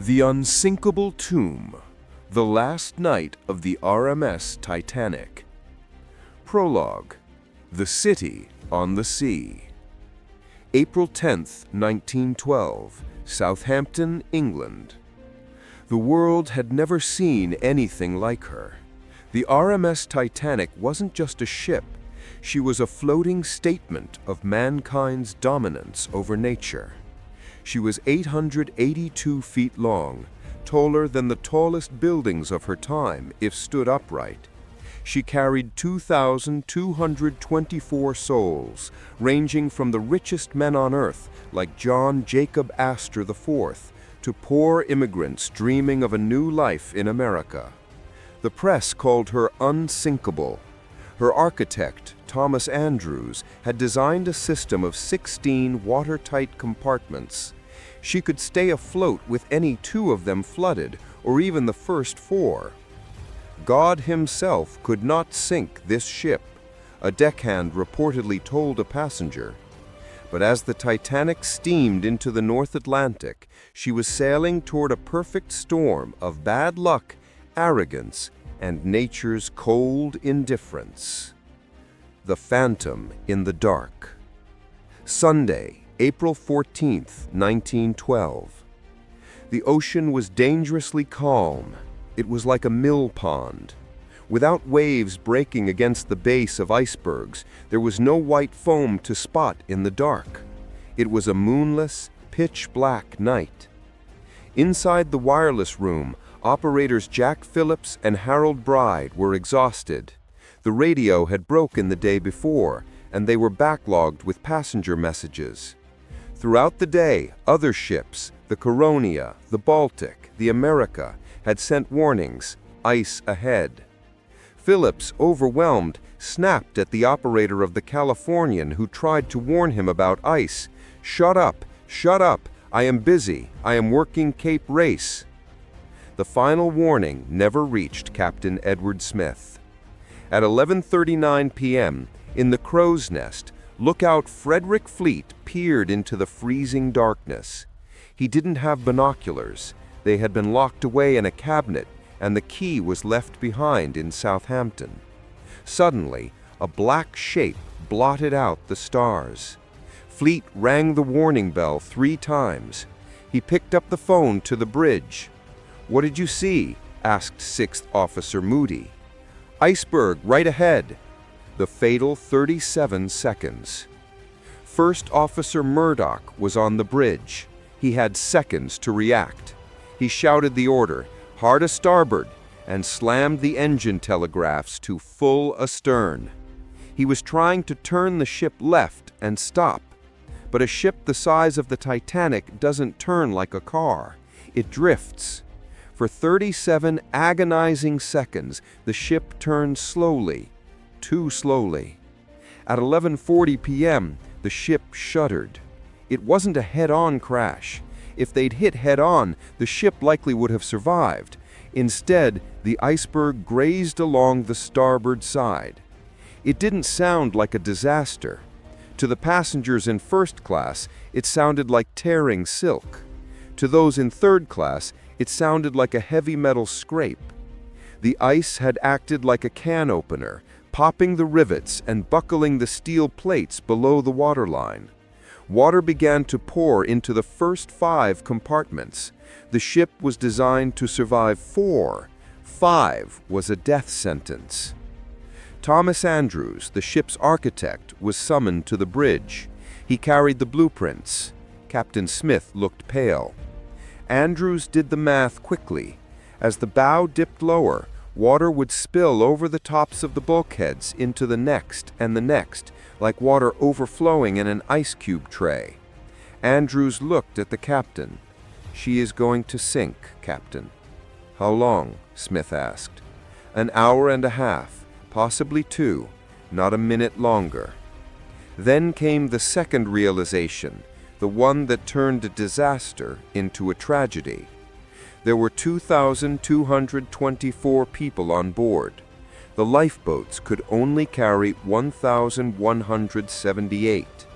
The Unsinkable Tomb, the last night of the RMS Titanic. Prologue, the city on the sea. April 10th, 1912, Southampton, England. The world had never seen anything like her. The RMS Titanic wasn't just a ship, she was a floating statement of mankind's dominance over nature. She was 882 feet long, taller than the tallest buildings of her time if stood upright. She carried 2,224 souls, ranging from the richest men on earth, like John Jacob Astor IV, to poor immigrants dreaming of a new life in America. The press called her unsinkable. Her architect, Thomas Andrews, had designed a system of 16 watertight compartments. She could stay afloat with any 2 of them flooded, or even the first 4. God himself could not sink this ship, a deckhand reportedly told a passenger. But as the Titanic steamed into the North Atlantic, she was sailing toward a perfect storm of bad luck, arrogance, and nature's cold indifference. The Phantom in the Dark. Sunday, April 14th, 1912. The ocean was dangerously calm. It was like a mill pond. Without waves breaking against the base of icebergs, there was no white foam to spot in the dark. It was a moonless, pitch-black night. Inside the wireless room, operators Jack Phillips and Harold Bride were exhausted. The radio had broken the day before, and they were backlogged with passenger messages. Throughout the day, other ships, the Caronia, the Baltic, the America, had sent warnings, ice ahead. Phillips, overwhelmed, snapped at the operator of the Californian who tried to warn him about ice. Shut up, I am busy, I am working Cape Race." The final warning never reached Captain Edward Smith. At 11:39 p.m., in the crow's nest, lookout Frederick Fleet peered into the freezing darkness. He didn't have binoculars. They had been locked away in a cabinet, and the key was left behind in Southampton. Suddenly, a black shape blotted out the stars. Fleet rang the warning bell 3 times. He picked up the phone to the bridge. "What did you see?" asked 6th Officer Moody. "Iceberg, right ahead." The fatal 37 seconds. 1st Officer Murdoch was on the bridge. He had seconds to react. He shouted the order, "Hard a starboard," and slammed the engine telegraphs to full astern. He was trying to turn the ship left and stop. But a ship the size of the Titanic doesn't turn like a car. It drifts. For 37 agonizing seconds, the ship turned slowly. Too slowly. At 11:40 p.m., the ship shuddered. It wasn't a head-on crash. If they'd hit head-on, the ship likely would have survived. Instead, the iceberg grazed along the starboard side. It didn't sound like a disaster. To the passengers in first class, it sounded like tearing silk. To those in third class, it sounded like a heavy metal scrape. The ice had acted like a can opener, popping the rivets and buckling the steel plates below the waterline. Water began to pour into the first 5 compartments. The ship was designed to survive 4. 5 was a death sentence. Thomas Andrews, the ship's architect, was summoned to the bridge. He carried the blueprints. Captain Smith looked pale. Andrews did the math quickly. As the bow dipped lower, water would spill over the tops of the bulkheads into the next and the next, like water overflowing in an ice cube tray. Andrews looked at the captain. "She is going to sink, Captain." "How long?" Smith asked. "An hour and a half, possibly 2, not a minute longer." Then came the second realization, the one that turned a disaster into a tragedy. There were 2,224 people on board. The lifeboats could only carry 1,178,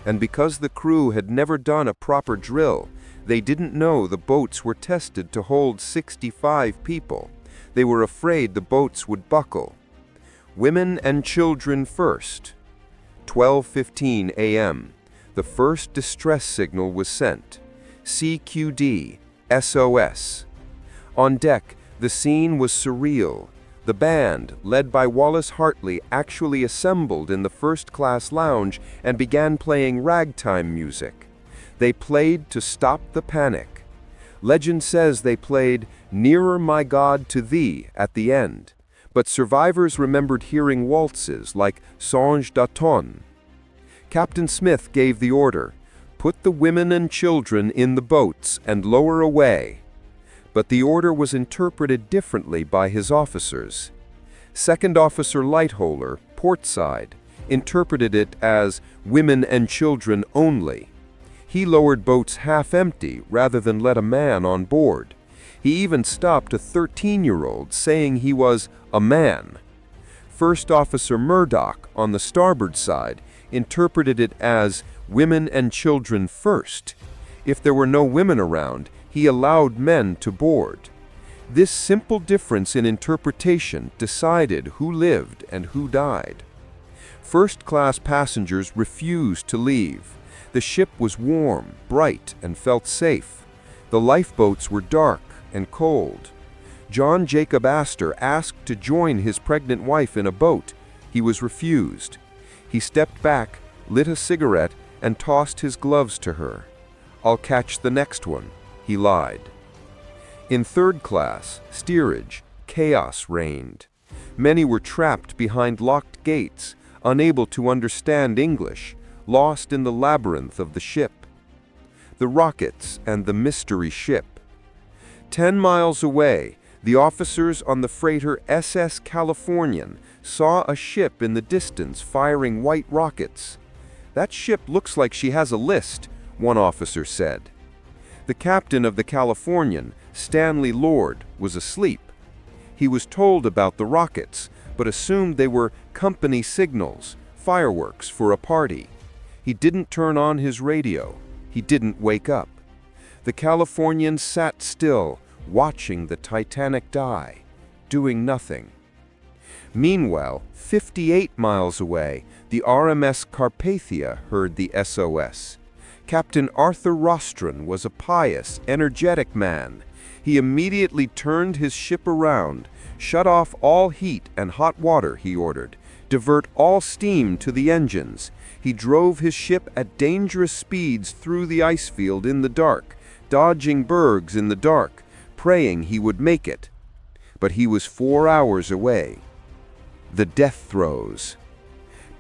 and because the crew had never done a proper drill, They didn't know the boats were tested to hold 65 people. They were afraid the boats would buckle. Women and children first. 12:15 a.m. The first distress signal was sent. CQD, SOS. On deck, the scene was surreal. The band, led by Wallace Hartley, actually assembled in the first-class lounge and began playing ragtime music. They played to stop the panic. Legend says they played "Nearer My God to Thee" at the end, but survivors remembered hearing waltzes like Songe d'automne. Captain Smith gave the order, "Put the women and children in the boats and lower away." But the order was interpreted differently by his officers. Second Officer Lightholer, portside, interpreted it as "women and children only." He lowered boats half empty rather than let a man on board. He even stopped a 13-year-old, saying he was a man. First Officer Murdoch, on the starboard side, interpreted it as "women and children first." If there were no women around, he allowed men to board. This simple difference in interpretation decided who lived and who died. First-class passengers refused to leave. The ship was warm, bright, and felt safe. The lifeboats were dark and cold. John Jacob Astor asked to join his pregnant wife in a boat. He was refused. He stepped back, lit a cigarette, and tossed his gloves to her. "I'll catch the next one," he lied. In third class, steerage, chaos reigned. Many were trapped behind locked gates, unable to understand English, lost in the labyrinth of the ship. The rockets and the mystery ship. 10 miles away, the officers on the freighter SS Californian saw a ship in the distance firing white rockets. "That ship looks like she has a list," one officer said. The captain of the Californian, Stanley Lord, was asleep. He was told about the rockets, but assumed they were company signals, fireworks for a party. He didn't turn on his radio. He didn't wake up. The Californian sat still, watching the Titanic die, doing nothing. Meanwhile, 58 miles away, the RMS Carpathia heard the SOS. Captain Arthur Rostron was a pious, energetic man. He immediately turned his ship around, shut off all heat and hot water, he ordered, divert all steam to the engines. He drove his ship at dangerous speeds through the ice field in the dark, dodging bergs in the dark, praying he would make it. But he was 4 hours away. The Death Throes.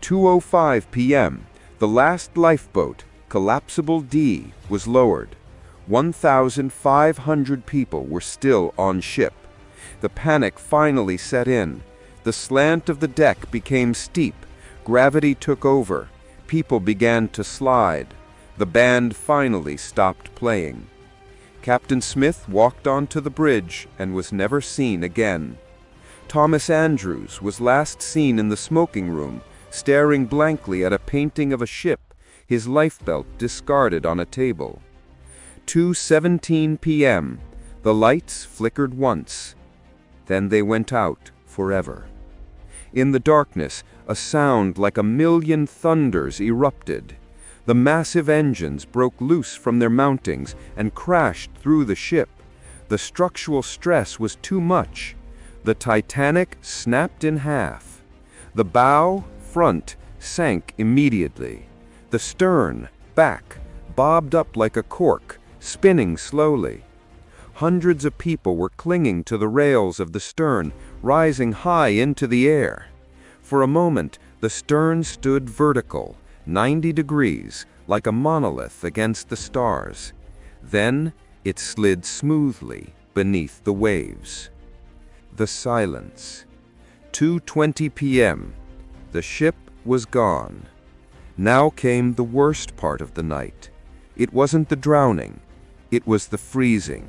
2:05 p.m., the last lifeboat, Collapsible D, was lowered. 1,500 people were still on ship. The panic finally set in. The slant of the deck became steep. Gravity took over. People began to slide. The band finally stopped playing. Captain Smith walked onto the bridge and was never seen again. Thomas Andrews was last seen in the smoking room, staring blankly at a painting of a ship, his lifebelt discarded on a table. 2:17 p.m. The lights flickered once. Then they went out forever. In the darkness, a sound like a million thunders erupted. The massive engines broke loose from their mountings and crashed through the ship. The structural stress was too much. The Titanic snapped in half. The bow, front, sank immediately. The stern, back, bobbed up like a cork, spinning slowly. Hundreds of people were clinging to the rails of the stern, rising high into the air. For a moment, the stern stood vertical, 90 degrees, like a monolith against the stars. Then it slid smoothly beneath the waves. The silence. 2:20 p.m. The ship was gone. Now came the worst part of the night. It wasn't the drowning. It was the freezing.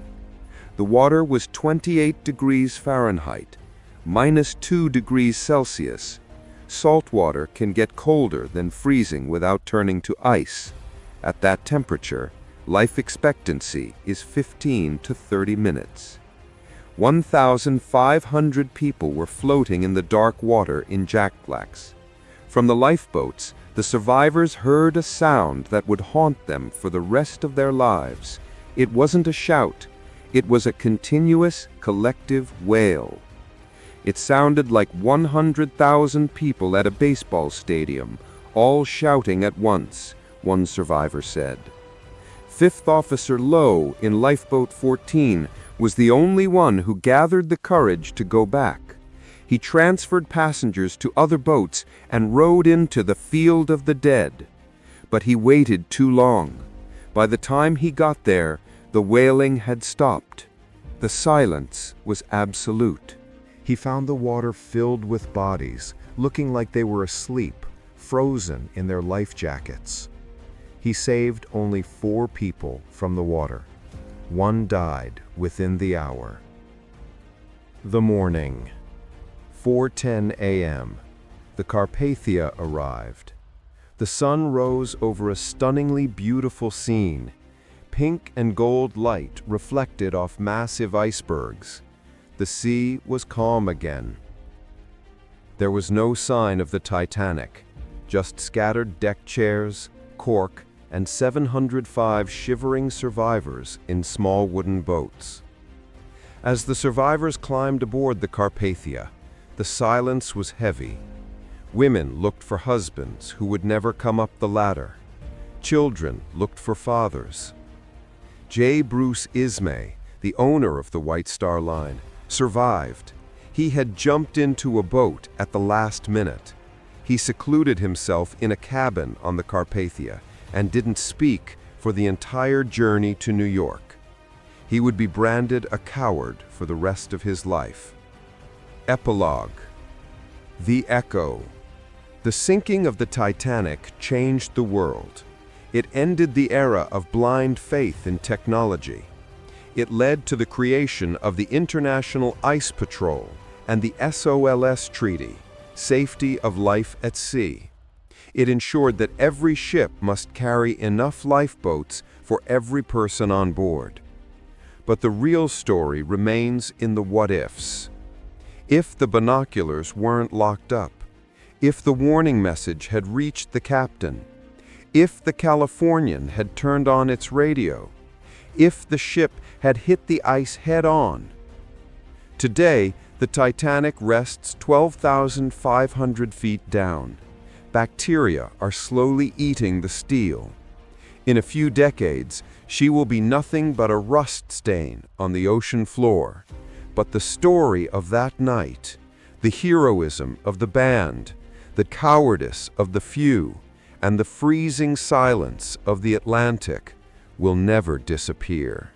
The water was 28 degrees Fahrenheit, -2 degrees Celsius. Salt water can get colder than freezing without turning to ice. At that temperature, Life expectancy is 15 to 30 minutes. 1,500 people were floating in the dark water in jackblacks. From the lifeboats, the survivors heard a sound that would haunt them for the rest of their lives. It wasn't a shout. It was a continuous, collective wail. It sounded like 100,000 people at a baseball stadium, all shouting at once, one survivor said. Fifth Officer Lowe in Lifeboat 14 was the only one who gathered the courage to go back. He transferred passengers to other boats and rowed into the field of the dead. But he waited too long. By the time he got there, the wailing had stopped. The silence was absolute. He found the water filled with bodies, looking like they were asleep, frozen in their life jackets. He saved only 4 people from the water. 1 died within the hour. The morning. 4:10 a.m. The Carpathia arrived. The sun rose over a stunningly beautiful scene. Pink and gold light reflected off massive icebergs. The sea was calm again. There was no sign of the Titanic, just scattered deck chairs, cork, and 705 shivering survivors in small wooden boats. As the survivors climbed aboard the Carpathia, the silence was heavy. Women looked for husbands who would never come up the ladder. Children looked for fathers. J. Bruce Ismay, the owner of the White Star Line, survived. He had jumped into a boat at the last minute. He secluded himself in a cabin on the Carpathia and didn't speak for the entire journey to New York. He would be branded a coward for the rest of his life. Epilogue. The Echo. The sinking of the Titanic changed the world. It ended the era of blind faith in technology. It led to the creation of the International Ice Patrol and the SOLS Treaty, Safety of Life at Sea. It ensured that every ship must carry enough lifeboats for every person on board. But the real story remains in the what-ifs. If the binoculars weren't locked up, if the warning message had reached the captain, if the Californian had turned on its radio, if the ship had hit the ice head-on. Today, the Titanic rests 12,500 feet down. Bacteria are slowly eating the steel. In a few decades, she will be nothing but a rust stain on the ocean floor. But the story of that night, the heroism of the band, the cowardice of the few, and the freezing silence of the Atlantic will never disappear.